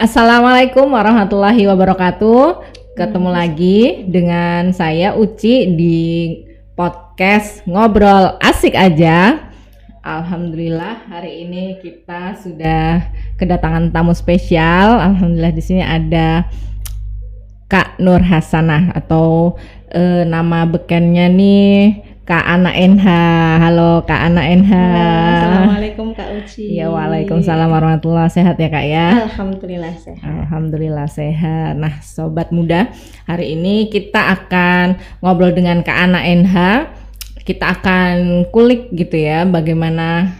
Assalamualaikum warahmatullahi wabarakatuh. Ketemu lagi dengan saya Uci di podcast Ngobrol Asik Aja. Alhamdulillah hari ini kita sudah kedatangan tamu spesial. Alhamdulillah di sini ada Kak Nur Hasanah atau nama bekennya nih Kak Ana NH. Halo Kak Ana NH. Assalamualaikum Kak Uci. Ya, waalaikumsalam warahmatullahi wabarakatuh. Sehat ya Kak ya? Alhamdulillah sehat. Alhamdulillah sehat. Nah sobat muda, hari ini kita akan ngobrol dengan Kak Ana NH. Kita akan kulik gitu ya bagaimana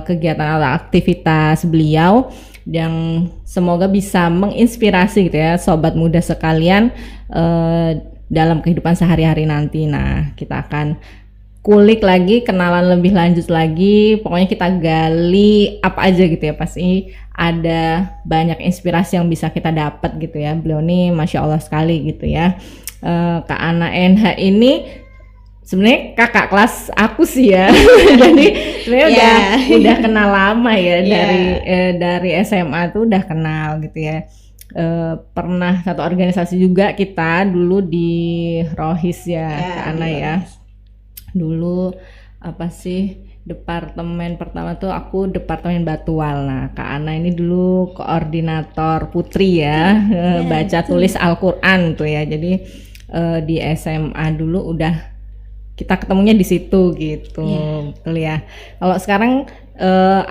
kegiatan atau aktivitas beliau yang semoga bisa menginspirasi gitu ya sobat muda sekalian dalam kehidupan sehari-hari nanti. Nah, kita akan kulik lagi, kenalan lebih lanjut lagi. Pokoknya kita gali apa aja gitu ya. Pasti ada banyak inspirasi yang bisa kita dapat gitu ya. Beliau nih Masya Allah sekali gitu ya. Kak Ana NH ini sebenarnya kakak kelas aku sih ya. Jadi sebenarnya udah kenal lama ya dari SMA tuh udah kenal gitu ya. Pernah satu organisasi juga kita dulu di Rohis ya Kak Ana ya. Dulu apa sih departemen pertama tuh aku departemen Batual. Nah Kak Ana ini dulu koordinator putri ya, baca tulis Al-Quran tuh ya. Jadi di SMA dulu udah kita ketemunya di situ gitu. Betul ya. Kalau sekarang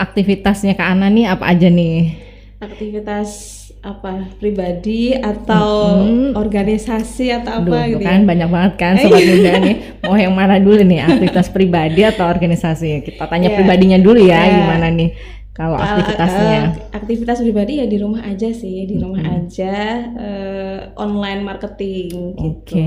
aktivitasnya Kak Ana nih apa aja nih? Aktivitas apa pribadi atau organisasi atau apa gitu kan ya? Banyak banget kan sobat muda nih, mau yang mana dulu nih, aktivitas pribadi atau organisasi? Kita tanya pribadinya dulu ya, gimana nih kalau aktivitasnya? Aktivitas pribadi ya di rumah aja sih, di rumah aja, online marketing gitu.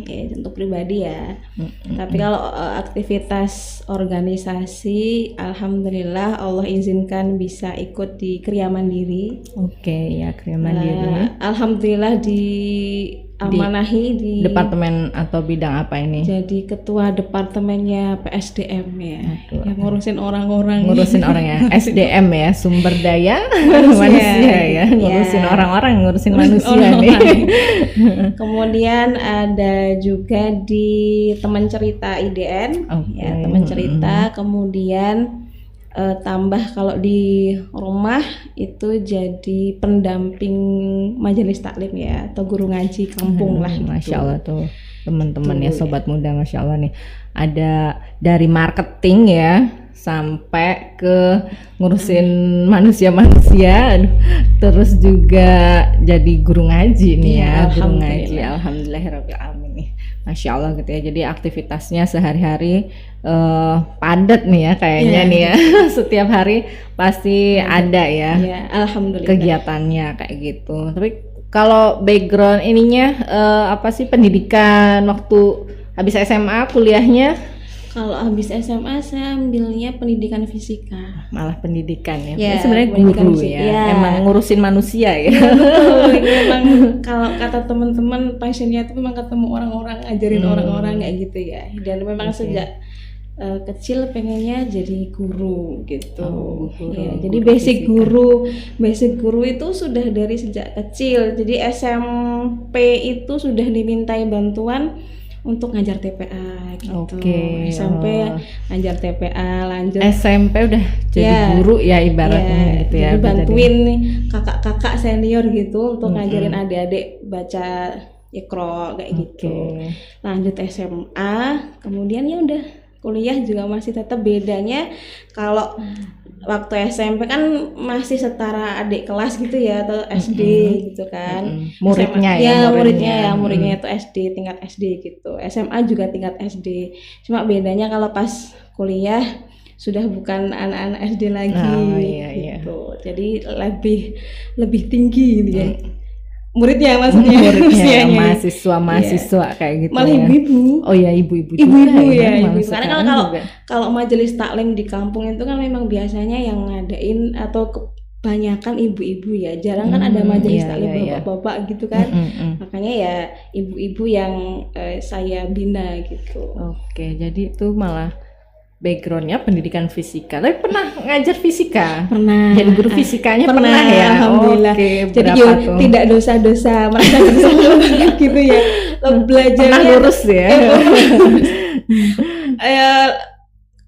Ya, untuk pribadi ya. Tapi kalau aktivitas organisasi, alhamdulillah Allah izinkan bisa ikut di Kriya Mandiri. Ya Kriya Mandiri. Alhamdulillah diamanahi di departemen atau bidang apa ini? Jadi ketua departemennya PSDM ya. Yang ngurusin orang-orang. Ngurusin orang ya. SDM ya, sumber daya manusia ya. Ngurusin orang-orang, ngurusin manusia nih. Kemudian ada juga di teman cerita IDN, ya teman cerita. Kemudian tambah kalau di rumah itu jadi pendamping majelis taklim ya, atau guru ngaji kampung lah gitu. Masya Allah tuh teman-teman ya sobat muda, Masya Allah nih ada dari marketing ya sampai ke ngurusin manusia-manusia, terus juga jadi guru ngaji nih ya, guru ngaji. Alhamdulillahirabbil alamin nih, Masya Allah gitu ya. Jadi aktivitasnya sehari-hari padat nih ya kayaknya nih ya. Setiap hari pasti ada ya, alhamdulillah kegiatannya kayak gitu. Tapi kalau background ininya apa sih pendidikan waktu habis SMA, kuliahnya? Kalau habis SMA saya ambilnya pendidikan fisika. Malah pendidikan ya. Sebenarnya guru ya. Emang ngurusin manusia ya. Betul. Memang kalau kata teman-teman passionnya itu memang ketemu orang-orang, ngajarin orang-orang kayak gitu ya. Dan memang sejak kecil pengennya jadi guru gitu. Jadi basic guru itu sudah dari sejak kecil. Jadi SMP itu sudah dimintai bantuan untuk ngajar TPA gitu. SMP ngajar TPA, lanjut SMP udah jadi guru ya ibaratnya gitu ya. Jadi bantuin nih kakak-kakak senior gitu untuk ngajarin adik-adik baca Iqra kayak gitu. Lanjut SMA, kemudian ya udah kuliah juga masih tetap bedanya kalau waktu SMP kan masih setara adik kelas gitu ya, atau SD gitu kan. Muridnya muridnya itu SD, tingkat SD gitu. SMA juga tingkat SD. Cuma bedanya kalau pas kuliah sudah bukan anak-anak SD lagi gitu. Jadi lebih tinggi gitu ya. Muridnya maksudnya mahasiswa kayak gitu. Malah ibu-ibu. Oh ya, ibu-ibu ya. Karena kalau majelis taklim di kampung itu kan memang biasanya yang ngadain atau kebanyakan ibu-ibu ya. Jarang kan ada majelis taklim bapak-bapak gitu kan. Makanya ya ibu-ibu yang saya bina gitu. Jadi itu malah backgroundnya pendidikan fisika, tapi pernah ngajar fisika? Pernah. Jadi guru fisikanya pernah ya? Alhamdulillah. Oke, Jadi berapa tuh? tidak dosa-dosa merasa bersalah banget gitu ya. Belajarnya Pernah lurus ya?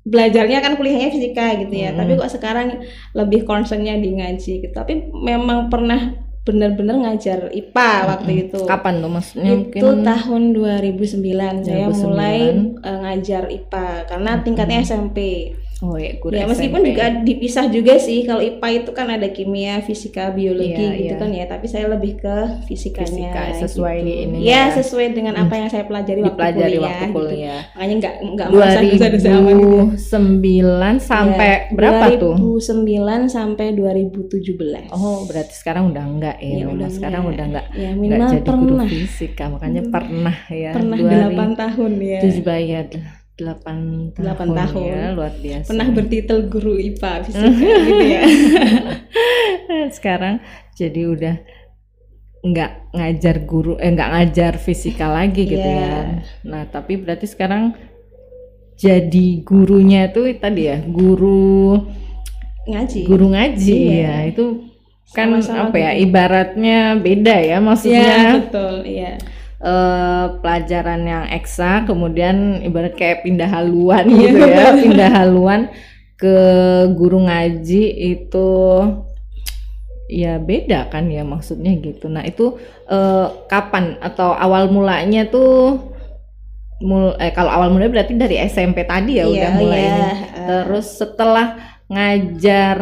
Belajarnya kan kuliahnya fisika gitu ya, Hmm. tapi kok sekarang lebih concernnya di ngaji gitu. Tapi memang pernah benar-benar ngajar IPA waktu itu. Kapan tuh maksudnya? Itu Mungkin tahun 2009 saya 2009. mulai ngajar IPA karena tingkatnya SMP. oh ya, guru Ya meskipun SMP. juga dipisah juga sih, kalau IPA itu kan ada kimia, fisika, biologi Iya, gitu iya. kan ya, tapi saya lebih ke fisikanya. Fisika, sesuai gitu. ininya Ya ya. sesuai dengan apa yang saya pelajari Dipelajari waktu waktu kuliah. kuliah. Gitu. Makanya nggak merasa dosa-dosa amat gitu. 2009 sampai Ya, berapa tuh? 2009 sampai 2017. Oh, berarti sekarang udah enggak ya? Ya, Memang udah sekarang enggak. udah enggak Ya enggak minimal jadi guru pernah. fisika, makanya pernah ya. Pernah 8 tahun ya. 7 bayar 8 8 tahun tahun. ya, luar biasa. Pernah bertitel guru IPA fisika gitu ya. Sekarang jadi udah nggak ngajar fisika lagi gitu Iya. ya. Nah, tapi berarti sekarang jadi gurunya tuh tadi ya, guru Ngaji. ngaji Iya. ya. Itu kan Sama-sama apa ya, gitu. ibaratnya beda ya, Iya, maksudnya betul, iya. pelajaran yang eksak, kemudian ibarat kayak pindah haluan Iya, gitu ya, pindah haluan ke guru ngaji itu ya beda kan ya, maksudnya gitu. Nah itu kapan atau awal mulanya tuh kalau awal mulanya berarti dari SMP tadi ya, Iya, udah mulai iya. ini. Terus setelah ngajar,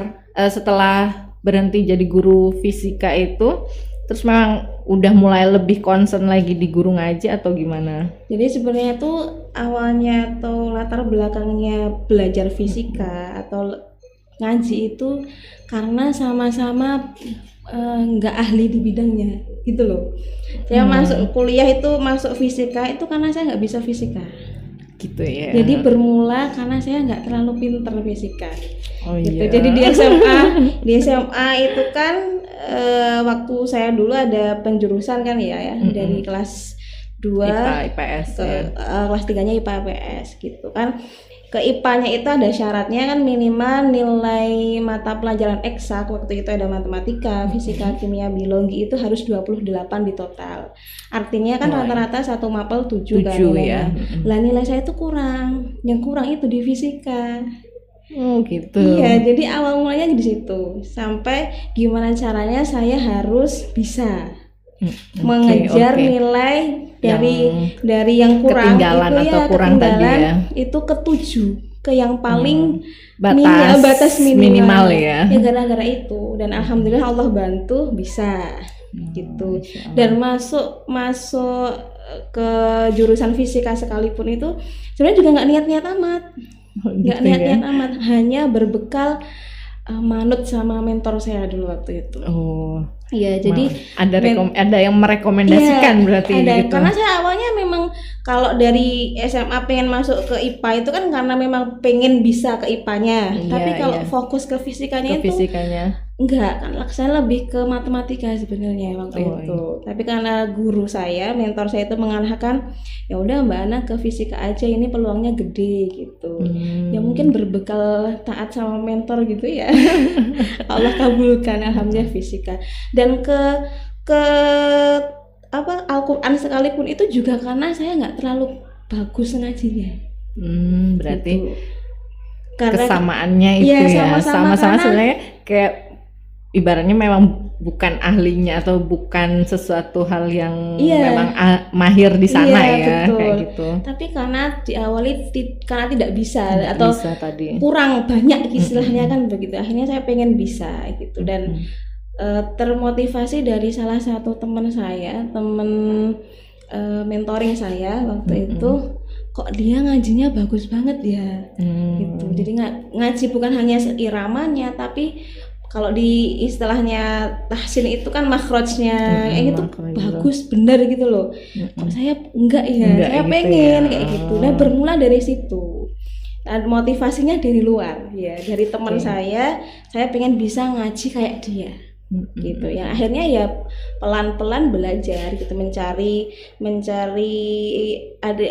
setelah berhenti jadi guru fisika itu, terus memang udah mulai lebih concern lagi di guru ngaji atau gimana? Jadi sebenarnya tuh awalnya atau latar belakangnya belajar fisika atau ngaji itu karena sama-sama nggak ahli di bidangnya gitu loh. Saya masuk kuliah itu masuk fisika itu karena saya nggak bisa fisika. Gitu ya. Jadi bermula karena saya nggak terlalu pinter fisika. Oh Gitu. iya. Jadi di SMA itu kan waktu saya dulu ada penjurusan kan ya dari kelas 2 IPA, IPS ke ya. kelas 3-nya IPA IPS gitu kan. Ke IPA-nya itu ada syaratnya kan minimal nilai mata pelajaran eksak, waktu itu ada matematika, fisika, kimia, biologi itu harus 28 di total. Artinya kan rata-rata satu mapel 7 kan 7 nilainya. ya. Lah nilai saya itu kurang. Yang kurang itu di fisika. Oh gitu. Iya, jadi awal mulanya di situ. Sampai gimana caranya saya harus bisa mengejar oke. nilai dari yang kurang ketinggalan itu atau kurang tadi ketinggalan ya. itu ke 7, ke yang paling batas minimal ya. Ya gara-gara itu, dan alhamdulillah Allah bantu bisa gitu. Dan masuk ke jurusan fisika sekalipun itu sebenarnya juga nggak niat-niat amat. Nggak Gitu niat-niat amat, hanya berbekal manut sama mentor saya dulu waktu itu. Oh. Iya, jadi ada yang merekomendasikan iya, berarti ada. gitu. Karena saya awalnya memang kalau dari SMA pengen masuk ke IPA itu kan karena memang pengen bisa ke IPA-nya. Iya, Tapi kalau iya. fokus ke fisikanya Ke itu fisikanya. enggak, kan saya lebih ke matematika sebenarnya waktu Oh, itu. Tapi karena guru saya, mentor saya itu mengarahkan, ya udah Mbak Ana ke fisika aja, ini peluangnya gede gitu. Ya mungkin berbekal taat sama mentor gitu ya. Allah kabulkan, alhamdulillah fisika. Dan ke Al-Quran sekalipun itu juga karena saya nggak terlalu bagus ngajinya. Berarti Gitu. Karena kesamaannya itu iya, ya, sama-sama sama-sama karena- sebenarnya kayak ibaratnya memang bukan ahlinya atau bukan sesuatu hal yang Iya. memang mahir di sana Iya, ya, betul. kayak gitu. tapi karena diawali karena tidak bisa Nggak atau bisa tadi. kurang banyak istilahnya kan begitu. Akhirnya saya pengen bisa gitu, dan termotivasi dari salah satu teman saya, mentoring saya waktu itu, kok dia ngajinya bagus banget ya gitu. Jadi ngaji bukan hanya iramanya, tapi kalau di istilahnya tahsin itu kan makhrajnya itu bagus bener gitu loh. Kok saya enggak ya, Enggak saya gitu pengen ya. kayak gitu. Nah bermula dari situ. Dan motivasinya dari luar ya, dari teman saya pengen bisa ngaji kayak dia gitu. Yang akhirnya ya pelan-pelan belajar gitu, mencari ada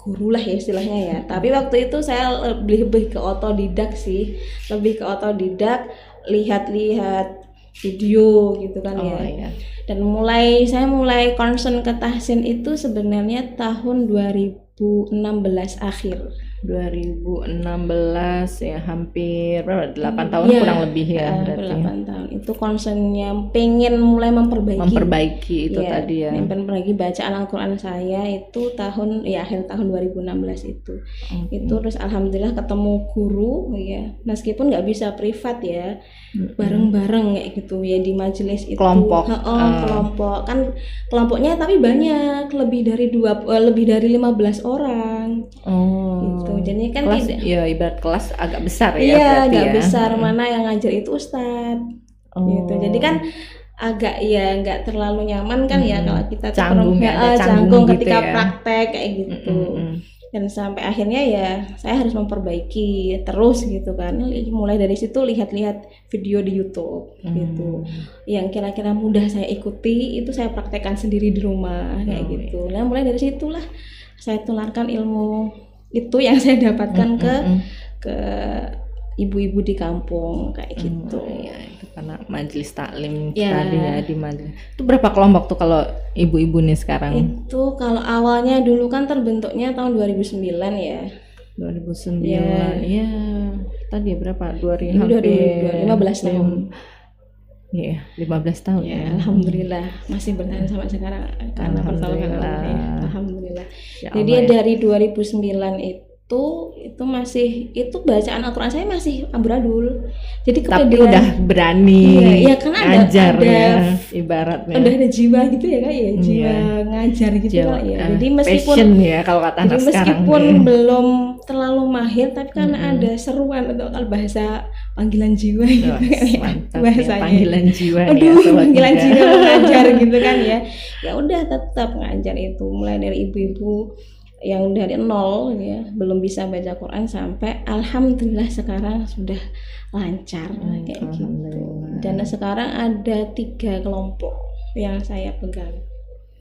guru lah ya istilahnya ya. Tapi waktu itu saya lebih ke otodidak sih, lihat-lihat video gitu kan ya. Iya. Dan saya mulai concern ke tahsin itu sebenarnya tahun 2016 akhir. 2016 ya, hampir berapa? 8 tahun Iya, kurang lebih ya berarti. 8 tahun. Itu concernnya pengen mulai Memperbaiki itu Iya, tadi ya. memperbaiki bacaan Al-Qur'an saya itu akhir tahun 2016 itu. Itu terus alhamdulillah ketemu guru ya. Meskipun nggak bisa privat ya. Bareng-bareng kayak gitu ya di majelis itu. Kelompok. Kelompok. Kan kelompoknya tapi banyak, lebih dari 15 orang. Gitu. Jadi kan kelas, tidak ibarat kelas agak besar ya iya, berarti agak ya. besar, mana yang ngajar itu ustadz. Gitu. Jadi kan agak nggak terlalu nyaman kan ya kalau kita canggung ketika gitu ya. Praktek kayak gitu. Dan sampai akhirnya ya saya harus memperbaiki terus gitu kan. Mulai dari situ lihat-lihat video di YouTube gitu. Yang kira-kira mudah saya ikuti itu saya praktekkan sendiri di rumah kayak gitu. Nah, mulai dari situlah saya tularkan ilmu itu yang saya dapatkan ke ibu-ibu di kampung kayak gitu. Ya, itu karena majelis taklim Ya. tadi ya di majelis. Itu berapa kelompok tuh kalau ibu-ibu nih sekarang? Itu kalau awalnya dulu kan terbentuknya tahun 2009 ya. 2009. Ya. Iya. Tadi berapa? Ini hampir udah 15 tahun. Iya, 15 tahun Ya, alhamdulillah masih bertahan sampai sekarang karena pertolongan Allah ya. Alhamdulillah. Ya Jadi Allah, dari 2009 itu masih bacaan Al-Qur'an saya masih amburadul. Jadi tapi kepedean. udah berani Iya, kan ngajar ada ya, ibaratnya. udah ada jiwa gitu ya Kak ya, jiwa ngajar gitu Jiwa, Kak ya. Jadi meskipun passion ya kalau kata anak sekarang. meskipun nih. belum terlalu mahir tapi karena ada seruan atau kalau bahasa panggilan jiwa gitu Wah, kan ya, mantap ya, bahasanya. panggilan jiwa nih ya, Aduh, sobat panggilan muda. jiwa mengajar gitu kan ya. Ya udah tetap ngajar itu mulai dari ibu-ibu yang dari nol ya, belum bisa baca Quran sampai alhamdulillah sekarang sudah lancar kayak gitu. Dan sekarang ada 3 kelompok yang saya pegang.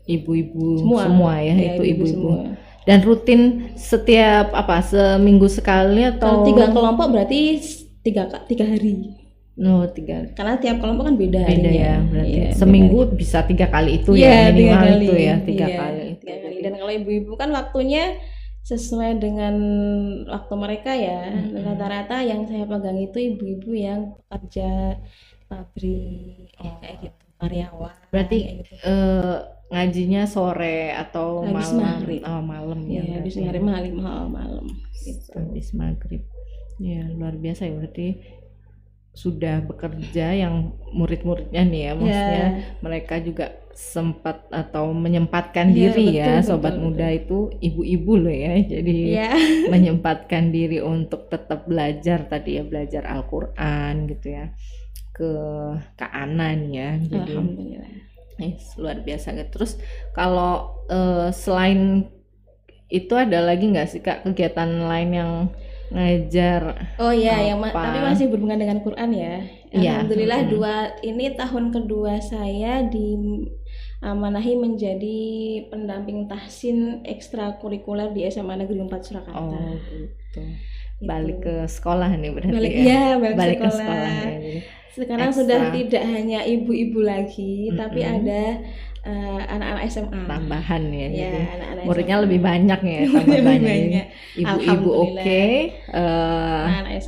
Ibu-ibu semua ya, itu ibu-ibu. Semua. Dan rutin setiap seminggu sekali atau Kalau 3 kelompok berarti 3 hari. No, 3. Karena tiap kelompok kan beda Beda harinya. ya, berarti Iya, seminggu bisa 3 kali itu Iya, ya, minimal 3 kali. itu ya, 3 Iya, kali. 3 kali. Dan kalau ibu-ibu kan waktunya sesuai dengan waktu mereka ya. Rata-rata yang saya pegang itu ibu-ibu yang pekerja pabrik kayak gitu, karyawan. Berarti kayak gitu. ngajinya sore atau Habis malam? maghrib. Oh, malam ya. Iya, habis berarti. malam gitu. Habis maghrib. Ya, luar biasa ya, berarti sudah bekerja yang murid-muridnya nih ya, maksudnya mereka juga sempat atau menyempatkan diri ya, sobat muda itu ibu-ibu loh ya, jadi menyempatkan diri untuk tetap belajar tadi ya, belajar Al-Quran gitu ya, ke Kak Ana nih ya, jadi Alhamdulillah. Luar biasa gitu. Terus kalau selain itu ada lagi nggak sih Kak kegiatan lain yang ngajar? Oh iya, tapi masih berhubungan dengan Quran ya. Alhamdulillah ini tahun kedua saya diamanahi menjadi pendamping tahsin ekstrakurikuler di SMA Negeri 4 Surakarta. Oh gitu. Balik ke sekolah nih berarti balik ke sekolah ya. Jadi sekarang sudah tidak hanya ibu-ibu lagi, tapi ada anak-anak SMA tambahan ya, jadi anak-anak muridnya SMA. lebih banyak ya, tambah banyak. Ibu-ibu oke,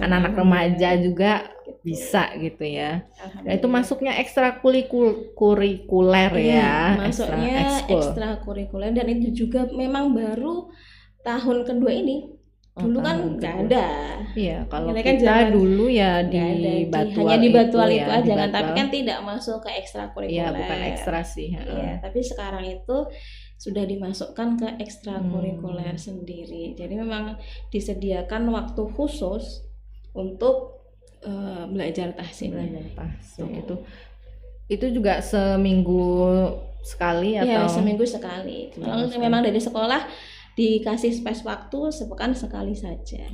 anak-anak remaja juga bisa gitu ya. Nah, itu masuknya ekstrakurikuler ya. Masuknya ekstrakurikuler dan itu juga memang baru tahun kedua ini. Dulu kan nggak ada. Iya, kalau kan kita dulu ya di hanya di Batual itu aja kan, tapi kan tidak masuk ke ekstrakurikuler. Iya, bukan ekstra sih. Iya, tapi sekarang itu sudah dimasukkan ke ekstrakurikuler sendiri. Jadi memang disediakan waktu khusus untuk belajar tahsin. Itu juga seminggu sekali atau? Iya, seminggu sekali. Kalau memang dari sekolah dikasih space waktu sepekan sekali saja.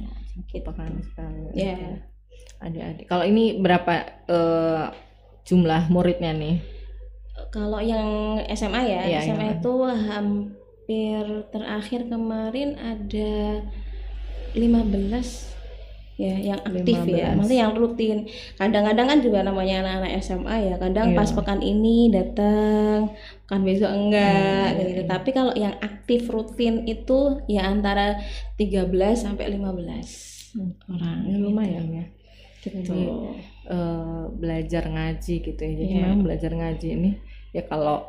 Sepekan sekali. Ya. Adik-adik. Kalau ini berapa jumlah muridnya nih? Kalau yang SMA ya, SMA itu terakhir kemarin ada 15 ya yang aktif ya, 15. maksudnya yang rutin. Kadang-kadang kan juga namanya anak-anak SMA ya, kadang pas pekan ini datang, pekan besok enggak gitu. Tapi kalau yang aktif rutin itu ya antara 13 sampai 15 orang. Lumayan ya. Gitu. Jadi belajar ngaji gitu ya. Jadi memang belajar ngaji ini ya, kalau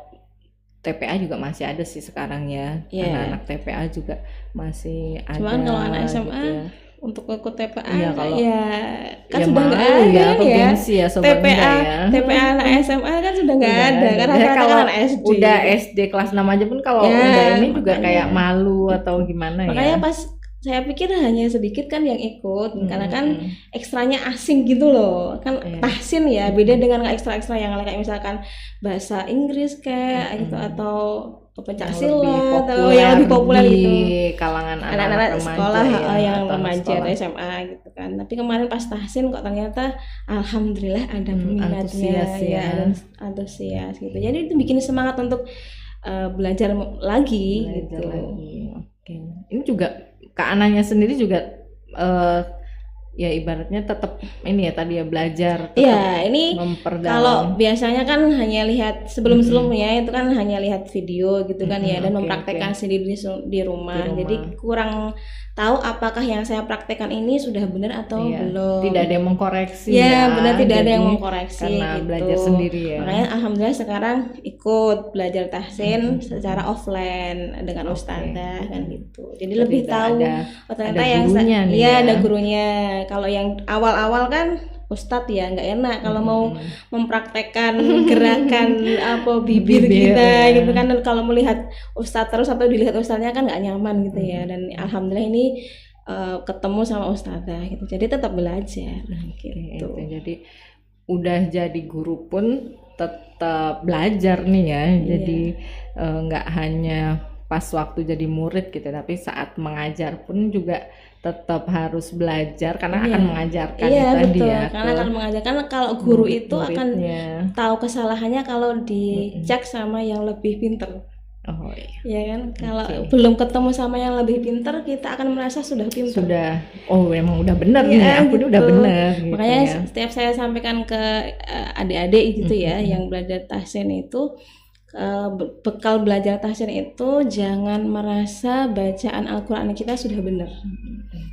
TPA juga masih ada sih sekarang ya. Anak-anak TPA juga masih ada. Cuman kalau anak SMA gitu ya, untuk ikut TPA kalau kan ya sudah nggak malu ada ya, kan ya. gengsi ya Sobat Muda ya. TPA anak SMA kan sudah nggak ada karena kalau anak SD. Udah SD kelas 6 aja pun kalau udah ini juga kayak malu atau gimana ya. Makanya pas saya pikir hanya sedikit kan yang ikut, karena kan ekstranya asing gitu loh, kan tahsin ya, beda dengan ekstra-ekstra yang kayak misalkan bahasa Inggris kayak gitu atau pencaksilat atau yang lebih populer di gitu kalangan anak-anak sekolah yang remaja atau sekolah. SMA gitu kan. Tapi kemarin pas tahsin kok ternyata alhamdulillah ada peminatnya dan antusias gitu. Jadi itu bikin semangat untuk belajar lagi gitu. Oke. Ini juga Kak Ananya sendiri juga ya ibaratnya tetap ini ya tadi ya belajar. Iya, ini memperdalam. kalau biasanya kan hanya lihat sebelum-sebelumnya itu kan hanya lihat video gitu kan ya, dan mempraktekkan sendiri di rumah. Jadi kurang tahu apakah yang saya praktekkan ini sudah benar atau belum. Tidak ada yang mengkoreksi. Ya, benar, tidak ada yang mengkoreksi karena gitu. Belajar sendiri ya. Makanya alhamdulillah sekarang ikut belajar tahsin secara offline dengan ustadzah kan gitu. Jadi lebih tahu ternyata yang ada gurunya. Kalau yang awal-awal kan ustadz ya nggak enak kalau mau mempraktekkan gerakan bibir kita gitu kan, dan kalau melihat ustadz terus atau dilihat ustadznya kan nggak nyaman gitu ya. Dan alhamdulillah ini ketemu sama ustadzah gitu, jadi tetap belajar gitu. Jadi udah jadi guru pun tetap belajar nih ya. Jadi nggak hanya pas waktu jadi murid gitu, tapi saat mengajar pun juga tetap harus belajar karena akan mengajarkan betul. Ya, karena akan mengajarkan. Kalau guru itu akan tahu kesalahannya kalau dicek sama yang lebih pinter. Ya kan, kalau belum ketemu sama yang lebih pinter, kita akan merasa sudah pinter. Emang udah bener nih, aku udah bener. Makanya setiap saya sampaikan ke adik-adik gitu ya, yang belajar tahsin itu, bekal belajar tahsin itu jangan merasa bacaan Al-Quran kita sudah benar.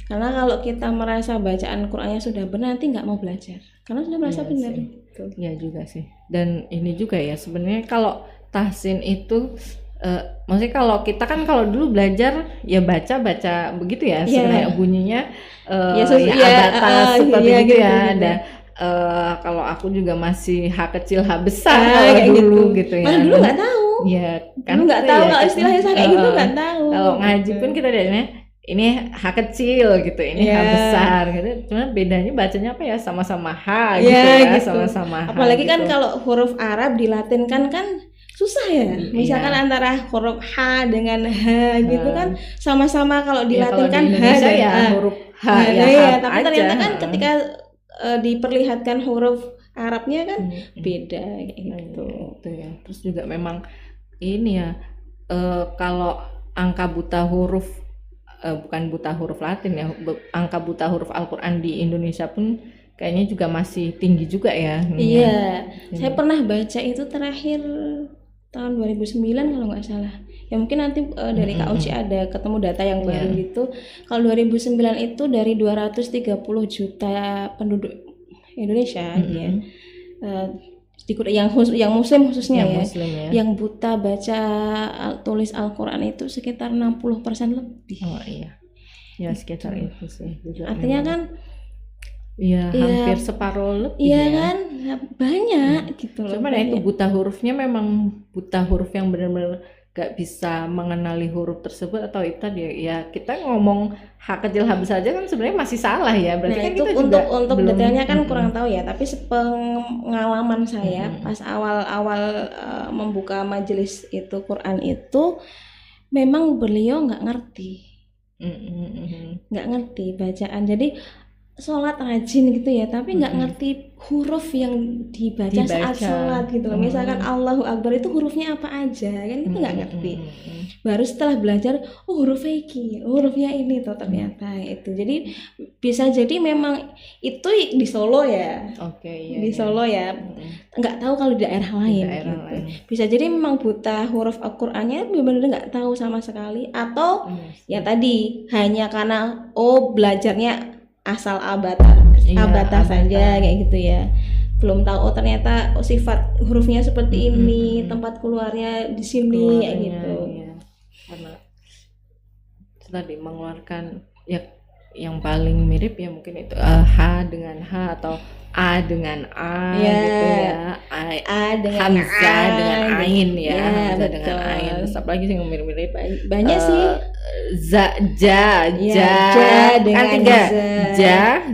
Karena kalau kita merasa bacaan Qurannya sudah benar, nanti nggak mau belajar karena sudah merasa benar. Ya juga sih. Dan ini juga ya sebenarnya kalau tahsin itu maksudnya kalau kita kan kalau dulu belajar ya baca begitu ya, sebenarnya bunyinya seperti gitu ya. Ada kalau aku juga masih H kecil H besar kalau dulu gitu ya. Malah dulu nggak tahu. Ya kan nggak tahu kalau istilahnya kayak gitu, nggak tahu. Kalau ngaji pun kita lihatnya ini H kecil gitu, ini H besar gitu. Cuma bedanya bacanya apa ya, sama-sama H gitu ya, sama-sama H. Apalagi kan kalau huruf Arab dilatinkan kan susah ya. Misalkan antara huruf H dengan H gitu kan sama-sama kalau dilatinkan H dan ya huruf H tapi ternyata kan ketika diperlihatkan huruf Arabnya kan beda kayak gitu. Ya. Terus juga memang ini ya kalau angka buta huruf bukan buta huruf Latin ya, angka buta huruf Al-Quran di Indonesia pun kayaknya juga masih tinggi juga ya. Saya pernah baca itu terakhir tahun 2009 kalau nggak salah. Ya mungkin nanti dari Kak Uci ada ketemu data yang baru gitu. Kalau 2009 itu dari 230 juta penduduk Indonesia ya. Yang muslim khususnya yang buta baca tulis Al-Quran itu sekitar 60% lebih. Ya sekitar itu sih. Artinya kan hampir separuh lebih kan banyak gitu loh. Cuman itu buta hurufnya memang buta huruf yang benar-benar gak bisa mengenali huruf tersebut, atau itu ya kita ngomong H kecil H besar aja kan sebenarnya masih salah ya. Berarti kan itu kita untuk detailnya kan kurang tahu ya, tapi sepengalaman saya pas awal-awal membuka majelis itu Quran itu memang beliau nggak ngerti bacaan. Jadi sholat rajin gitu ya, tapi nggak ngerti huruf yang dibaca saat sholat gitu loh. Misalkan Allahu Akbar itu hurufnya apa aja kan, itu nggak ngerti. Baru setelah belajar, oh hurufnya iki, hurufnya ini tuh ternyata itu. Jadi bisa jadi memang itu di Solo ya. Oke, Di Solo ya. Nggak tahu kalau di daerah lain. Bisa jadi memang buta huruf Al-Qur'annya benar-benar nggak tahu sama sekali, atau ya tadi hanya karena belajarnya asal abata saja kayak gitu ya, belum tahu ternyata sifat hurufnya seperti ini, tempat keluarnya di sini kayak gitu. Iya. Karena tadi mengeluarkan ya yang paling mirip ya mungkin itu H dengan H atau A dengan A gitu ya, A dengan Hamzah dengan Ain ya, Hamzah betul. dengan Ain. Terus apa lagi sih yang mirip-mirip? Banyak sih. Ja dengan kan 3 ja,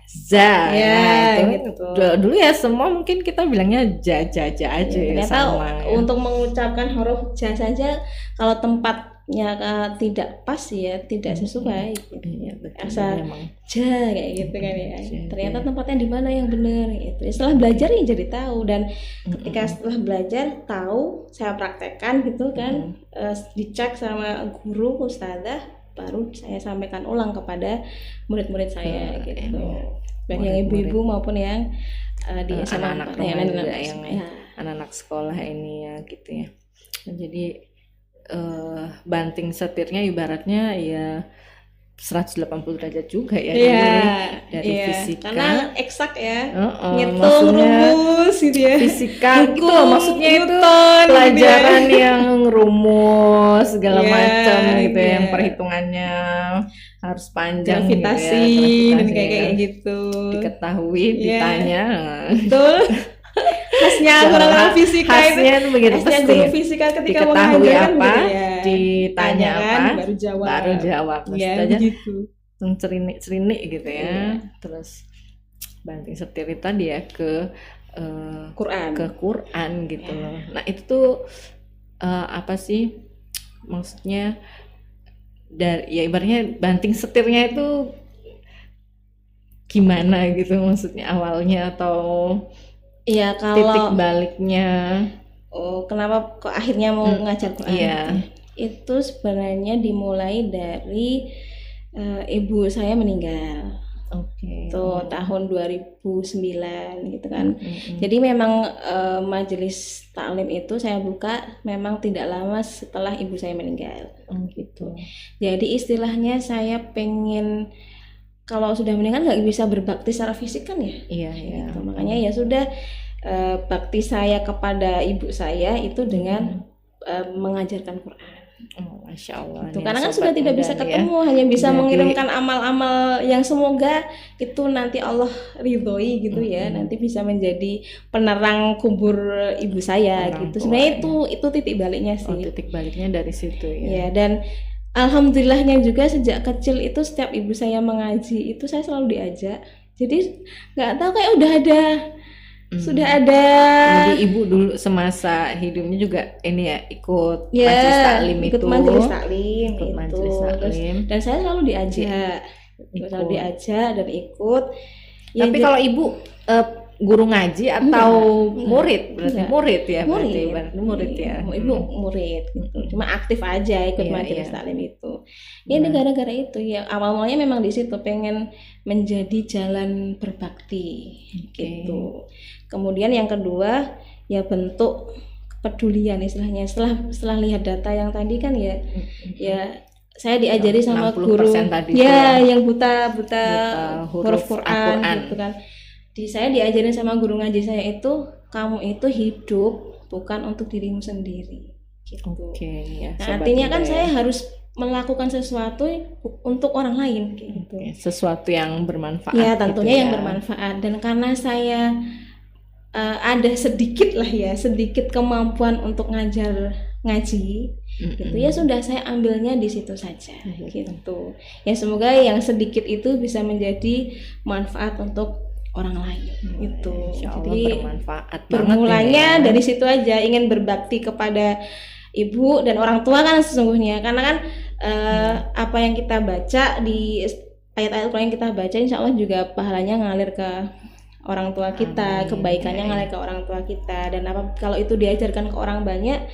za ya, nah, gitu. Dulu ya semua mungkin kita bilangnya ja aja ya, sama ya. Untuk mengucapkan huruf ja saja kalau tempatnya tidak pas ya, tidak sesuai gitu. Iya, betul, asal memang. Ja kayak gitu kan ya, ternyata tempatnya di mana yang benar gitu. Setelah belajar ya jadi tahu, dan ketika setelah belajar tahu, saya praktekkan gitu kan, dicek sama guru ustadzah, baru saya sampaikan ulang kepada murid-murid saya gitu, baik yang ibu-ibu maupun yang di SMA anak-anak sekolah ini ya gitu ya. Jadi banting setirnya ibaratnya ya 180 derajat juga ya, dari fisika, karena eksak ya, ngitung rumus gitu ya, fisika gitu loh, maksudnya itu pelajaran gitu ya, yang rumus segala macam gitu ya, yang perhitungannya harus panjang, gravitasi gitu ya, dan kayak gitu diketahui, ditanya betul. Khasnya orang fisika itu begitu, khasnya guru fisika ketika diketahui mengajarkan apa, gitu ya, ditanya kan, apa, baru jawab ya, begitu, cerinik gitu ya. Terus banting setir tadi ya ke Quran gitu loh. Nah itu tuh apa sih maksudnya, dari ya ibaratnya banting setirnya itu gimana gitu maksudnya awalnya, atau iya kalau titik baliknya, kenapa kok akhirnya mau ngajar Quran? Itu sebenarnya dimulai dari ibu saya meninggal. Tuh tahun 2009 gitu kan. Jadi memang majelis taklim itu saya buka memang tidak lama setelah ibu saya meninggal. Gitu. Jadi istilahnya saya pengen, kalau sudah meninggal nggak bisa berbakti secara fisik kan ya. Gitu. Makanya ya sudah, bakti saya kepada ibu saya itu dengan mengajarkan Quran. Masya Allah. Gitu. Karena kan sudah tidak bisa ketemu, hanya bisa mengirimkan amal-amal yang semoga itu nanti Allah ridhoi gitu ya. Nanti bisa menjadi penerang kubur ibu saya gitu. Sebenarnya itu titik baliknya sih. Titik baliknya dari situ ya. Ya, dan alhamdulillahnya juga sejak kecil itu setiap ibu saya mengaji itu saya selalu diajak. Jadi nggak tahu kayak udah ada sudah ada. Jadi ibu dulu semasa hidupnya juga ini ya ikut majelis taklim itu. Ikut majelis taklim itu. Dan saya selalu diajak. Selalu diajak dan ikut. Tapi kalau ibu guru ngaji atau murid? Berarti murid ya, murid ya. Ibu murid gitu. Cuma aktif aja ikut majelis taklim itu. Ya gara-gara itu ya, awalnya memang di situ pengen menjadi jalan berbakti gitu. Kemudian yang kedua ya bentuk kepedulian istilahnya, setelah lihat data yang tadi kan ya saya diajari sama guru yang buta huruf Quran gitu kan. Saya diajarin sama guru ngaji saya itu, kamu itu hidup bukan untuk dirimu sendiri gitu. Nah, artinya kan saya harus melakukan sesuatu untuk orang lain gitu. Sesuatu yang bermanfaat. Ya tentunya yang bermanfaat, dan karena saya ada sedikit kemampuan untuk ngajar ngaji gitu ya, sudah saya ambilnya di situ saja gitu. Ya semoga yang sedikit itu bisa menjadi manfaat untuk orang lain itu. Jadi bermulanya dari situ aja, ingin berbakti kepada ibu dan orang tua kan sesungguhnya, karena kan apa yang kita baca di ayat-ayat Quran yang kita baca insya Allah juga pahalanya ngalir ke orang tua kita, kebaikannya ngalir ke orang tua kita. Dan apa kalau itu diajarkan ke orang banyak,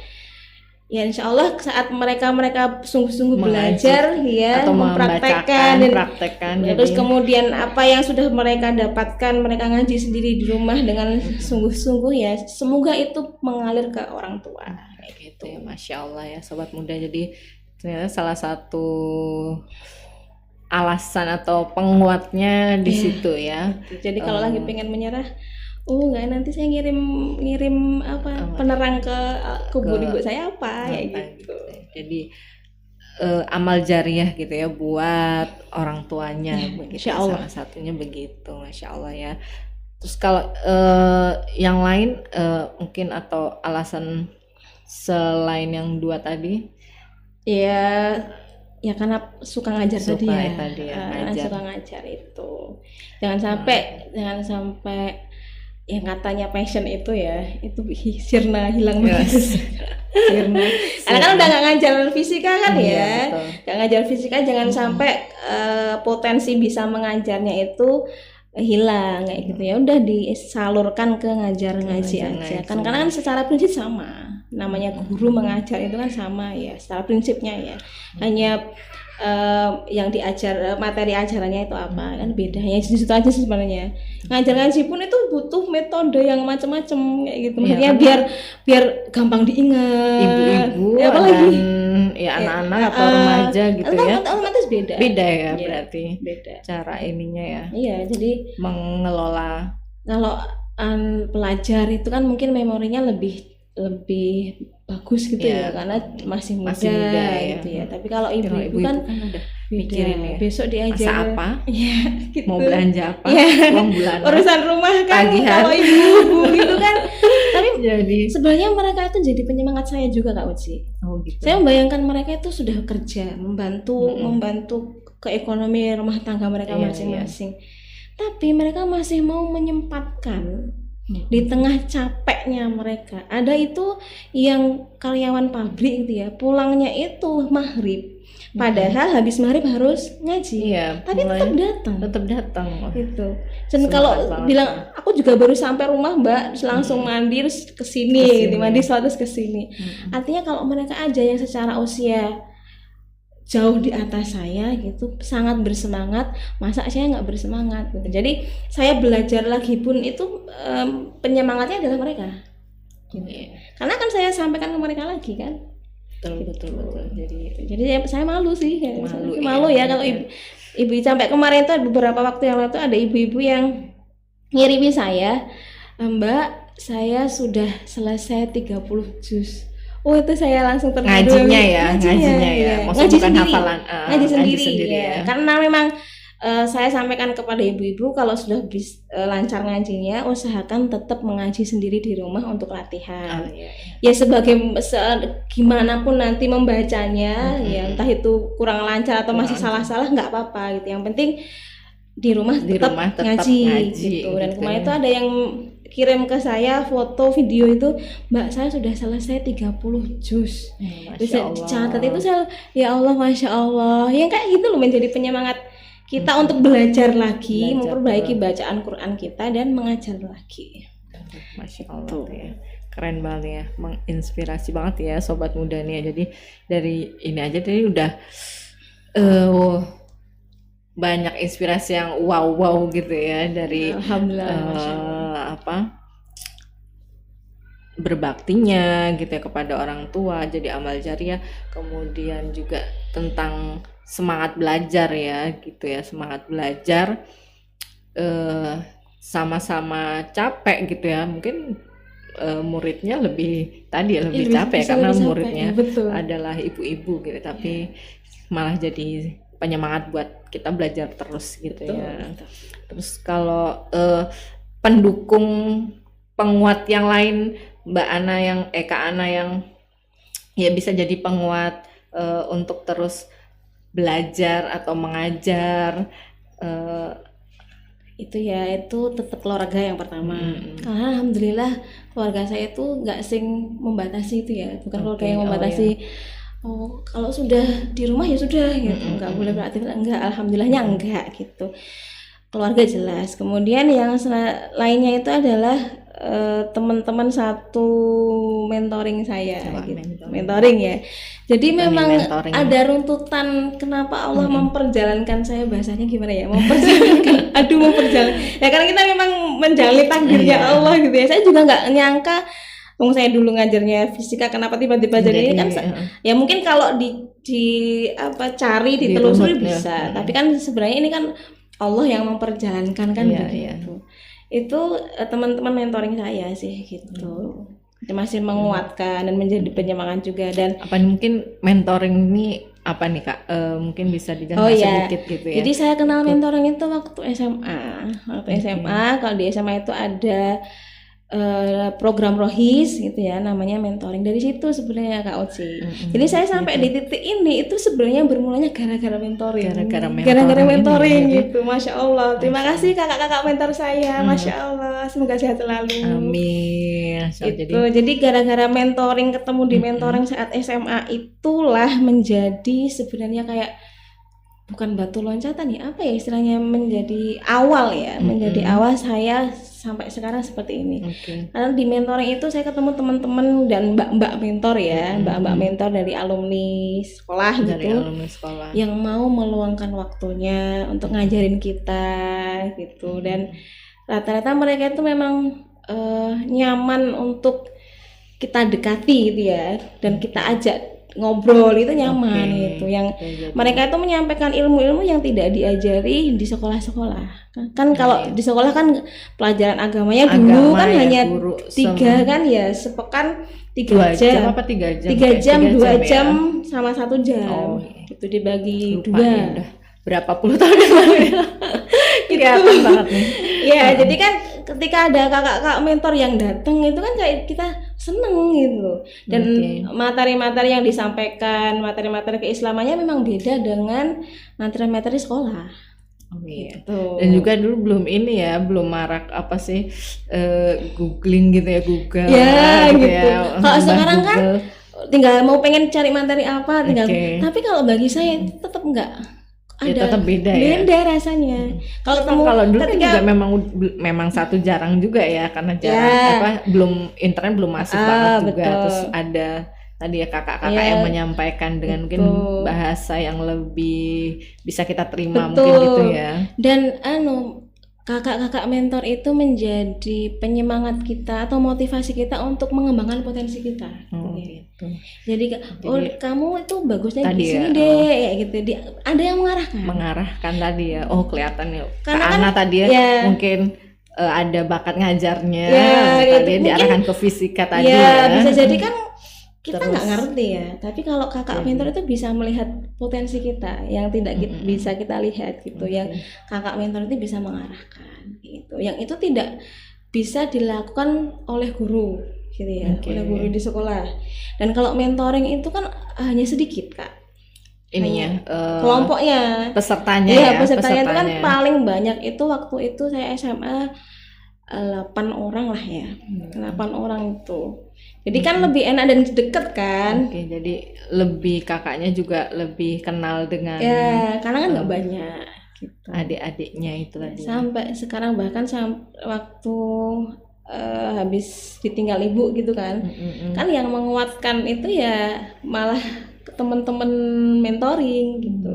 ya insya Allah saat mereka sungguh-sungguh belajar ya, atau mempraktekkan dan praktekkan, terus kemudian apa yang sudah mereka dapatkan, mereka ngaji sendiri di rumah dengan sungguh-sungguh ya, semoga itu mengalir ke orang tua kayak gitu ya. Masya Allah ya sobat muda, jadi ternyata salah satu alasan atau penguatnya di situ ya. Jadi kalau lagi pengen menyerah, enggak, nanti saya ngirim penerang ke kubur ibu saya apa ya gitu. Jadi amal jariah gitu ya buat orang tuanya, begitu. Insya Allah. Salah satunya begitu, Masya Allah ya. Terus kalau yang lain mungkin atau alasan selain yang dua tadi? Ya karena suka ngajar tadi ya. Suka ngajar itu. Jangan sampai yang katanya passion itu ya, itu sirna hilang sirna. Karena kan udah nggak ngajar fisika kan ya, nggak ngajar fisika, jangan sampai potensi bisa mengajarnya itu hilang kayak gitu ya. Udah disalurkan ke ngajar ngaji aja kan, karena kan secara prinsip sama, namanya guru mengajar itu kan sama ya, secara prinsipnya ya. Hanya yang diajar, materi ajarannya itu apa kan bedanya di situ aja sih sebenarnya. Ngajar ngaji pun itu butuh metode yang macam-macam kayak gitu, maksudnya biar gampang diingat. Ibu-ibu apalagi ya anak-anak atau remaja gitu ya. Otomatis beda ya berarti. Beda. Cara ininya ya. Iya, jadi mengelola. Kalau pelajar itu kan mungkin memorinya lebih bagus gitu ya, karena masih muda gitu ya. Tapi kalau ibu-ibu kan udah mikirin ya, besok diajar masa apa, ya, gitu. mau belanja apa, uang bulanan, urusan rumah kan, kalau ibu-ibu gitu kan. Tapi jadi sebenarnya mereka itu jadi penyemangat saya juga Kak Uci. Gitu. Saya membayangkan mereka itu sudah kerja, membantu ke ekonomi rumah tangga mereka masing-masing. Tapi mereka masih mau menyempatkan di tengah capeknya mereka. Ada itu yang karyawan pabrik gitu ya, pulangnya itu maghrib, padahal habis maghrib harus ngaji, tapi tetap datang gitu. Dan kalau bilang aku juga baru sampai rumah Mbak, terus langsung mandi terus kesini. Mandi sholat terus kesini. Artinya kalau mereka aja yang secara usia jauh di atas saya gitu sangat bersemangat, masa saya nggak bersemangat gitu. Jadi saya belajar lagi pun itu penyemangatnya adalah mereka gitu. Karena kan saya sampaikan ke mereka lagi kan. Betul. Jadi saya malu sih, malu ya kalau ibu sampai kemarin tuh beberapa waktu yang lalu tuh ada ibu-ibu yang ngirimi saya, Mbak saya sudah selesai 30 juz. Itu saya langsung terharu. Ngajinya ya. Maksudnya bukan hafalan. Ngaji sendiri ya. Karena memang saya sampaikan kepada ibu-ibu kalau sudah lancar ngajinya, usahakan tetap mengaji sendiri di rumah untuk latihan. Ya gimana pun nanti membacanya, ya entah itu kurang lancar atau masih salah-salah nggak apa-apa gitu. Yang penting di rumah tetap ngaji gitu. Dan kemarin itu ada yang kirim ke saya foto video itu, Mbak saya sudah selesai 30 juz. Bisa dicatat itu, saya ya Allah Masya Allah, yang kayak gitu loh menjadi penyemangat kita untuk belajar lagi, memperbaiki bacaan Quran kita dan mengajar lagi. Masya Allah ya, keren banget ya, menginspirasi banget ya sobat muda nih ya. Jadi dari ini aja tadi udah banyak inspirasi yang wow gitu ya, dari berbaktinya gitu ya kepada orang tua, jadi amal jariah, kemudian juga tentang semangat belajar ya gitu ya, semangat belajar sama-sama capek gitu ya, mungkin muridnya lebih capek karena muridnya adalah ibu-ibu gitu, tapi malah jadi penyemangat buat kita belajar terus gitu. Betul. Terus kalau pendukung penguat yang lain Mbak Ana Kak Ana yang ya bisa jadi penguat untuk terus belajar atau mengajar, itu tetap keluarga yang pertama. Karena alhamdulillah keluarga saya tuh nggak sing membatasi itu ya, bukan keluarga yang membatasi. oh kalau sudah di rumah ya sudah gitu, nggak boleh beraktivitas, enggak, alhamdulillahnya enggak gitu. Keluarga jelas. Kemudian yang lainnya itu adalah teman-teman satu mentoring saya gitu. Mentoring ya. Jadi memang ada runtutan kenapa Allah memperjalankan saya, bahasanya gimana ya? Memperjalankan. Aduh, memperjalankan. Ya karena kita memang menjalani takdirnya Allah gitu ya. Saya juga nggak nyangka. Saya dulu ngajarnya fisika, kenapa tiba-tiba jadi ini kan ya mungkin kalau cari ditelusuri bisa, tapi kan sebenarnya ini kan Allah yang memperjalankan kan begitu. Itu teman-teman mentoring saya sih gitu. Masih menguatkan dan menjadi penyemangat juga. Dan apa mungkin mentoring ini apa nih Kak? Mungkin bisa dijelaskan sedikit gitu ya. Jadi saya kenal mentoring itu waktu SMA. SMA, kalau di SMA itu ada program Rohis gitu ya, namanya mentoring. Dari situ sebenarnya Kak Oci. Jadi saya sampai di titik ini itu sebenarnya bermulanya gara-gara mentoring. Gara-gara mentoring gitu. Masya Allah. Terima kasih kakak-kakak mentor saya. Masya Allah. Semoga sehat selalu. Amin. Jadi gara-gara mentoring, ketemu di mentoring saat SMA itulah menjadi sebenarnya kayak bukan batu loncatan ya, apa ya istilahnya, menjadi awal ya, menjadi awal saya sampai sekarang seperti ini. Karena di mentoring itu saya ketemu teman-teman dan mbak-mbak mentor ya, mbak-mbak mentor dari alumni sekolah yang mau meluangkan waktunya untuk ngajarin kita gitu. Dan rata-rata mereka itu memang nyaman untuk kita dekati gitu ya, dan kita ajak ngobrol, itu nyaman gitu. Yang mereka itu menyampaikan ilmu-ilmu yang tidak diajari di sekolah-sekolah. Kan kalau di sekolah kan pelajaran agamanya dulu kan hanya 3 kan ya, sepekan 3 jam. 3 jam, 2 jam sama 1 jam. Itu dibagi 2. Berapa puluh tahun yang lalu ya. Kelihatan banget nih. Ya, jadi kan ketika ada kakak-kakak mentor yang datang itu kan kayak kita seneng gitu. Dan materi-materi yang disampaikan, materi-materi keislamannya memang beda dengan materi-materi sekolah. Gitu. Dan juga dulu belum ini ya, belum marak apa sih googling gitu ya, Google. Ya gitu. Ya. Kalau sekarang kan tinggal mau pengen cari materi apa tinggal. Tapi kalau bagi saya tetap enggak. Tetap beda rasanya. Kalau dulu kan juga memang satu jarang juga ya, karena jarang belum internet belum masif banget juga. Terus ada tadi ya kakak-kakak yang menyampaikan dengan mungkin bahasa yang lebih bisa kita terima mungkin gitu ya. Dan kakak-kakak mentor itu menjadi penyemangat kita atau motivasi kita untuk mengembangkan potensi kita. Gitu. Jadi kamu itu bagusnya di sini deh, ya gitu. Ada yang mengarahkan tadi ya. Kelihatan ya. Karena tadi ya mungkin ada bakat ngajarnya. Tadi diarahkan ke fisika tadi ya. Bisa jadi kan kita nggak ngerti ya, tapi kalau kakak mentor itu bisa melihat potensi kita yang tidak bisa kita lihat gitu. Yang kakak mentor itu bisa mengarahkan gitu, yang itu tidak bisa dilakukan oleh guru gitu ya, oleh guru di sekolah. Dan kalau mentoring itu kan hanya sedikit Kak ininya, kelompoknya, pesertanya itu kan paling banyak itu waktu itu saya SMA 8 orang lah ya, 8 orang itu. Jadi kan lebih enak dan deket kan. Jadi lebih kakaknya juga lebih kenal dengan karena kan nggak banyak gitu. Adik-adiknya itu tadi. Sampai sekarang bahkan waktu habis ditinggal ibu gitu kan. Kan yang menguatkan itu ya malah teman-teman mentoring gitu.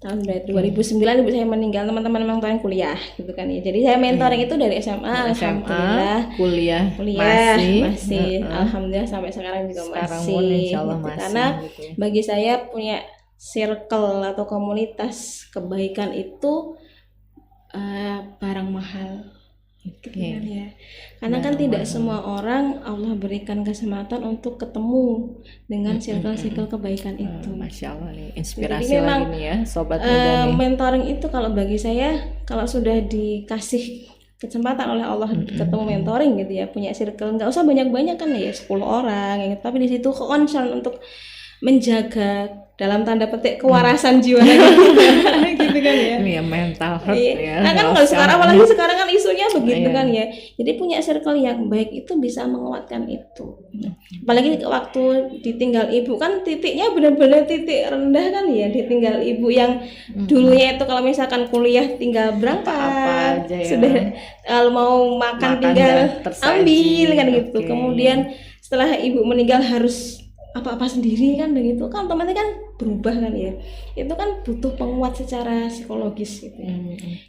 Tahun 2009 ibu saya meninggal, teman-teman mentoring kuliah gitu kan ya. Jadi saya mentoring itu dari SMA, alhamdulillah. Kuliah masih alhamdulillah sampai sekarang juga masih. Insyaallah gitu. Karena bagi saya punya circle atau komunitas kebaikan itu barang mahal. Gitu kan ya. Karena kan tidak semua orang Allah berikan kesempatan untuk ketemu dengan circle-circle kebaikan itu. Masya Allah nih, inspirasi lagi nih ya sobat muda nih. Mentoring itu kalau bagi saya, kalau sudah dikasih kesempatan oleh Allah ketemu mentoring gitu ya, punya circle, nggak usah banyak-banyak kan ya, 10 orang gitu. Tapi di situ concern untuk menjaga dalam tanda petik kewarasan jiwa gitu, gitu kan ya. Ini ya mental health ya. Nah kan kalau sekarang, apalagi sekarang kan isunya begitu kan ya. Jadi punya circle yang baik itu bisa menguatkan itu. Apalagi waktu ditinggal ibu kan titiknya benar-benar titik rendah kan ya, ditinggal ibu yang dulunya itu kalau misalkan kuliah tinggal berangkat, aja ya. sudah kalau mau makan tinggal ambil kan gitu. Kemudian setelah ibu meninggal harus apa-apa sendiri kan, begitu kan otomatis kan berubah kan ya. Itu kan butuh penguat secara psikologis gitu ya.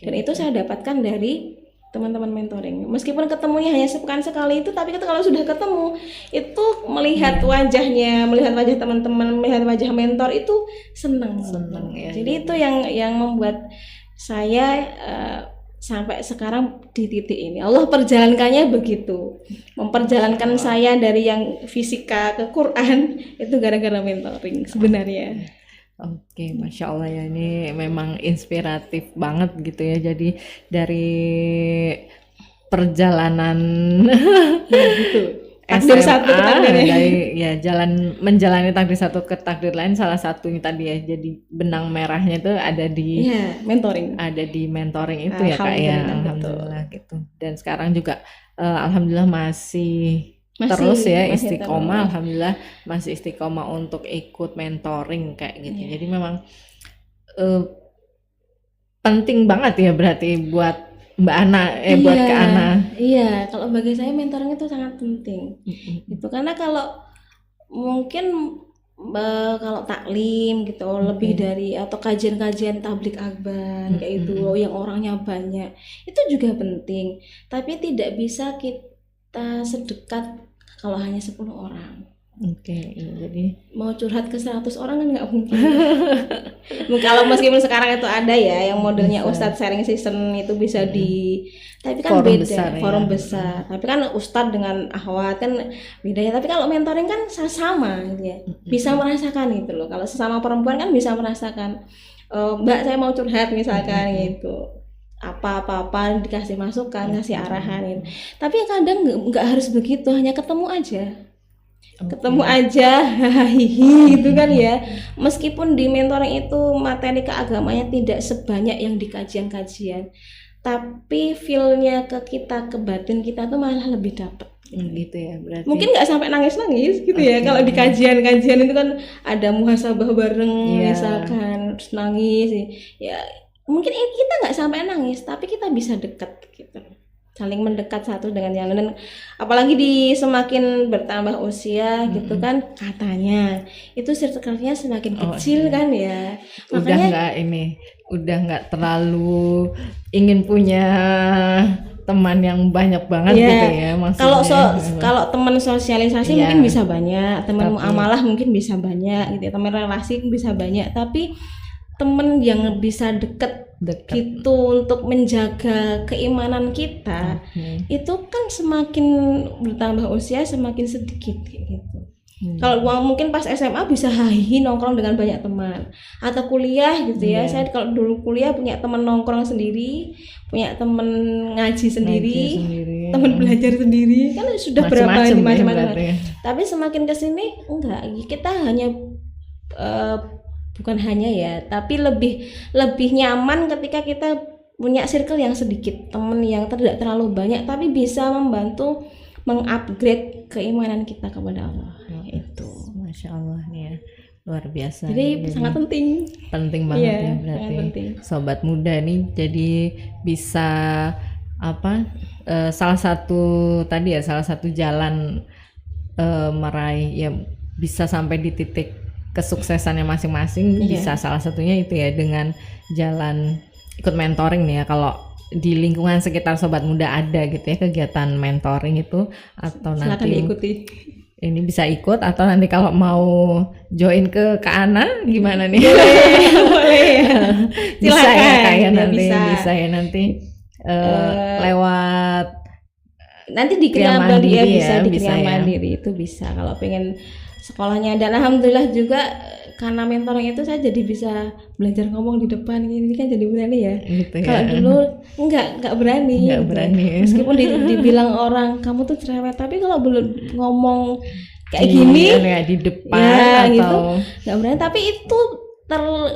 Dan itu saya dapatkan dari teman-teman mentoring. Meskipun ketemunya hanya sepekan sekali itu, tapi kalau sudah ketemu itu melihat wajahnya, melihat wajah teman-teman, melihat wajah mentor itu senang ya. Jadi itu yang membuat saya sampai sekarang di titik ini. Allah perjalankannya begitu, memperjalankan saya dari yang fisika ke Quran itu gara-gara mentoring sebenarnya. Oke, Masya Allah ya, ini memang inspiratif banget gitu ya. Jadi dari perjalanan gitu. Takdir SMA, satu ke takdir dari ya jalan menjalani takdir satu ke takdir lain, salah satunya tadi ya, jadi benang merahnya itu ada di mentoring. Ada di mentoring itu ya Kak ya. Alhamdulillah gitu. Dan sekarang juga alhamdulillah masih terus ya istiqomah, alhamdulillah masih istiqomah untuk ikut mentoring kayak gitu. Jadi memang penting banget ya berarti buat Mbak Ana, buat Kak Ana. Iya, kalau bagi saya mentoring itu sangat penting. Itu karena kalau mungkin kalau taklim gitu lebih dari, atau kajian-kajian tablik akbar kayak itu yang orangnya banyak, itu juga penting. Tapi tidak bisa kita sedekat kalau hanya 10 orang. Jadi mau curhat ke 100 orang kan nggak mungkin. Kalau meskipun sekarang itu ada ya yang modelnya Ustadz sharing session itu bisa tapi kan forum beda besar, forum besar. Tapi kan Ustadz dengan akhwat kan beda ya. Tapi kalau mentoring kan sama gitu ya, bisa merasakan gitu loh. Kalau sesama perempuan kan bisa merasakan, Mbak saya mau curhat misalkan gitu, apa-apa dikasih masukan, kasih arahan gitu. Tapi kadang nggak harus begitu, hanya ketemu aja. Ketemu aja hihi gitu kan ya. Meskipun di mentoring itu materi keagamanya tidak sebanyak yang di kajian-kajian, tapi feel-nya ke kita, ke batin kita tuh malah lebih dapet gitu ya berarti. Mungkin nggak sampai nangis-nangis gitu ya. Kalau di kajian-kajian itu kan ada muhasabah bareng misalkan, terus nangis ya. Mungkin kita nggak sampai nangis, tapi kita bisa dekat gitu, saling mendekat satu dengan yang lain. Apalagi di semakin bertambah usia gitu kan, katanya itu circle-nya semakin kecil kan ya. Makanya udah nggak terlalu ingin punya teman yang banyak banget gitu ya maksudnya. Kalau teman sosialisasi mungkin bisa banyak, teman muamalah mungkin bisa banyak gitu, teman relasi bisa banyak, tapi teman yang bisa dekat gitu untuk menjaga keimanan kita itu kan semakin bertambah usia semakin sedikit kayak gitu. Kalau mungkin pas SMA bisa hahi nongkrong dengan banyak teman, atau kuliah gitu ya. Saya kalau dulu kuliah punya teman nongkrong sendiri, punya teman ngaji sendiri, teman belajar sendiri, kan sudah berapa macam-macam. Tapi semakin kesini enggak, kita hanya bukan hanya ya, tapi lebih nyaman ketika kita punya circle yang sedikit, teman yang tidak terlalu banyak, tapi bisa membantu mengupgrade keimanan kita kepada Allah. Itu, Masya Allah ya, luar biasa. Jadi sangat penting banget ya berarti sobat muda nih. Jadi bisa salah satu jalan meraih ya, bisa sampai di titik kesuksesannya masing-masing, bisa salah satunya itu ya dengan jalan ikut mentoring nih ya. Kalau di lingkungan sekitar sobat muda ada gitu ya kegiatan mentoring itu, atau silakan nanti diikuti. Ini bisa ikut, atau nanti kalau mau join ke Kak Ana gimana nih? Boleh ya. Bisa ya kayak nanti bisa ya nanti lewat nanti di Kriya Mandiri bisa di Kriya Mandiri itu bisa kalau pengen sekolahnya. Dan alhamdulillah juga karena mentoring itu saya jadi bisa belajar ngomong di depan, ini kan jadi berani ya. Gitu kalau dulu enggak berani. Berani. Meskipun dibilang orang kamu tuh cerewet, tapi kalau belum ngomong kayak gini ya, di depan ya, atau gitu nggak berani, tapi itu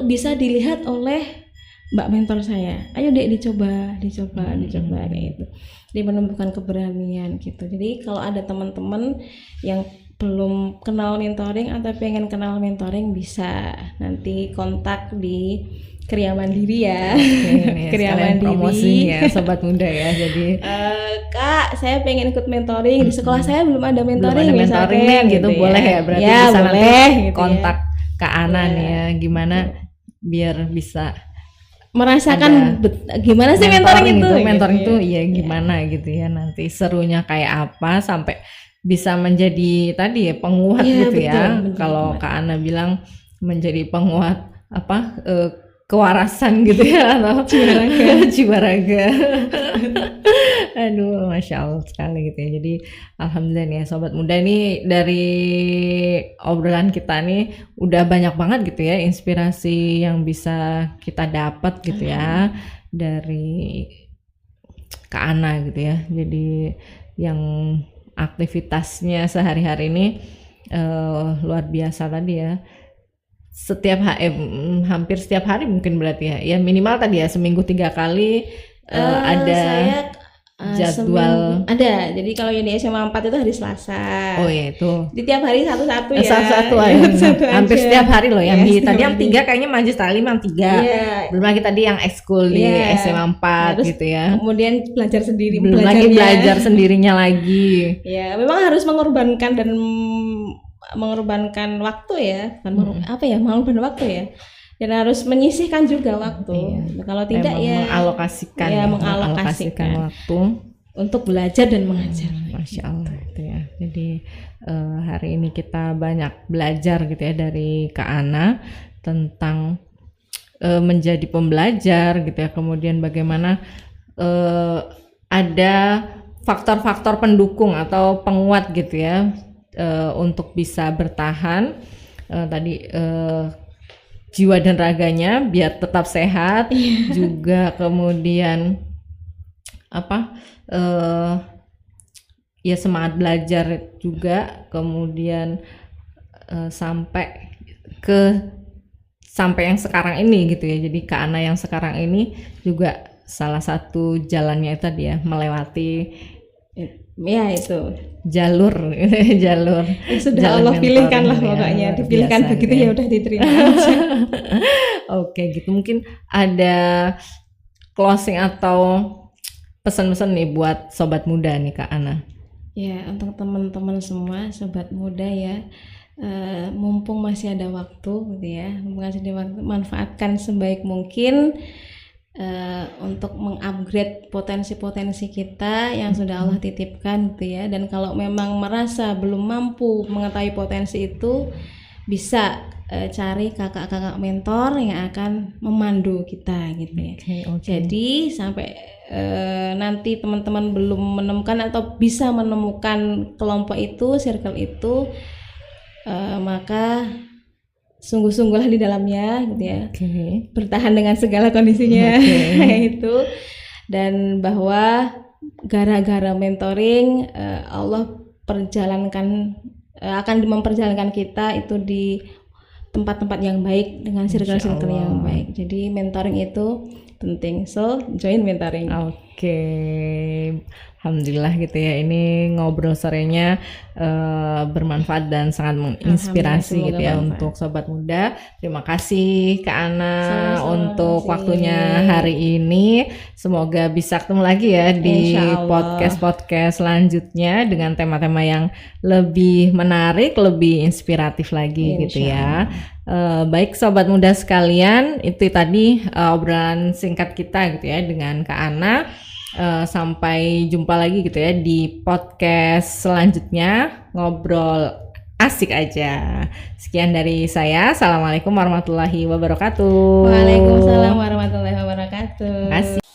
bisa dilihat oleh mbak mentor saya. Ayo dek dicoba kayak gitu. Dia menumbuhkan keberanian gitu. Jadi kalau ada teman-teman yang belum kenal mentoring atau pengen kenal mentoring, bisa nanti kontak di Kriya Mandiri ya. Kriya Mandiri promosi ya sobat muda ya. Jadi Kak, saya pengen ikut mentoring di sekolah saya belum ada mentoring, belum ada mentoring nih, gitu ya. Boleh ya, berarti ya, bisa boleh, nanti gitu kontak ya. Kak Ana nih ya, gimana biar bisa merasakan gimana sih mentoring itu. Mentoring gitu itu ya gimana gitu ya, nanti serunya kayak apa sampai bisa menjadi tadi ya penguat gitu ya. Kalau Kak Ana bilang menjadi penguat apa kewarasan gitu ya, atau jiwa raga. Aduh, Masya Allah sekali gitu ya. Jadi alhamdulillah nih ya sobat muda, nih dari obrolan kita nih udah banyak banget gitu ya inspirasi yang bisa kita dapat gitu ya dari Kak Ana gitu ya. Jadi yang aktivitasnya sehari-hari ini luar biasa tadi ya. Hampir setiap hari mungkin berarti ya minimal tadi ya seminggu 3 kali ada jadwal ada. Jadi kalau yang di SMA 4 itu hari Selasa. Oh iya itu. Di tiap hari satu-satu ya. Satu-satu hampir setiap hari loh yang di tadi yang 3 kayaknya Majlis Taklim yang 3. Belum lagi tadi yang ekskul di SMA 4 gitu ya. Kemudian belajar sendiri, belum lagi belajar sendirinya lagi. Ya, memang harus mengorbankan waktu ya. Mengorbankan waktu ya. Dan harus menyisihkan juga waktu. Kalau tidak mengalokasikan waktu untuk belajar dan mengajar. Masya Allah gitu ya. Jadi hari ini kita banyak belajar gitu ya dari Kak Ana tentang menjadi pembelajar gitu ya. Kemudian bagaimana ada faktor-faktor pendukung atau penguat gitu ya untuk bisa bertahan tadi jiwa dan raganya biar tetap sehat, juga kemudian ya semangat belajar juga, kemudian sampai yang sekarang ini gitu ya. Jadi Kak Ana yang sekarang ini juga salah satu jalannya itu dia melewati ya itu jalur sudah Allah pilihkan lah pokoknya, dipilihkan begitu ya udah diterima aja. Oke gitu, mungkin ada closing atau pesan-pesan nih buat sobat muda nih Kak Ana. Ya, untuk teman-teman semua sobat muda ya, mumpung masih ada waktu gitu ya, manfaatkan sebaik mungkin untuk mengupgrade potensi-potensi kita yang sudah Allah titipkan gitu ya. Dan kalau memang merasa belum mampu mengetahui potensi itu, bisa cari kakak-kakak mentor yang akan memandu kita gitu ya. Jadi sampai nanti teman-teman belum menemukan atau bisa menemukan kelompok itu, circle itu, maka sungguh-sungguhlah di dalamnya gitu ya. Bertahan dengan segala kondisinya itu, dan bahwa gara-gara mentoring Allah akan memperjalankan kita itu di tempat-tempat yang baik dengan circle-circle yang baik. Jadi mentoring itu penting, so join mentoring. Alhamdulillah gitu ya, ini ngobrol sorenya bermanfaat dan sangat menginspirasi gitu ya untuk sobat muda. Terima kasih Kak Ana untuk waktunya hari ini. Semoga bisa ketemu lagi ya di podcast selanjutnya dengan tema-tema yang lebih menarik, lebih inspiratif lagi gitu ya. Baik sobat muda sekalian, itu tadi obrolan singkat kita gitu ya dengan Kak Ana. Sampai jumpa lagi gitu ya di podcast selanjutnya, ngobrol asik aja. Sekian dari saya. Assalamualaikum warahmatullahi wabarakatuh. Waalaikumsalam warahmatullahi wabarakatuh. Asik.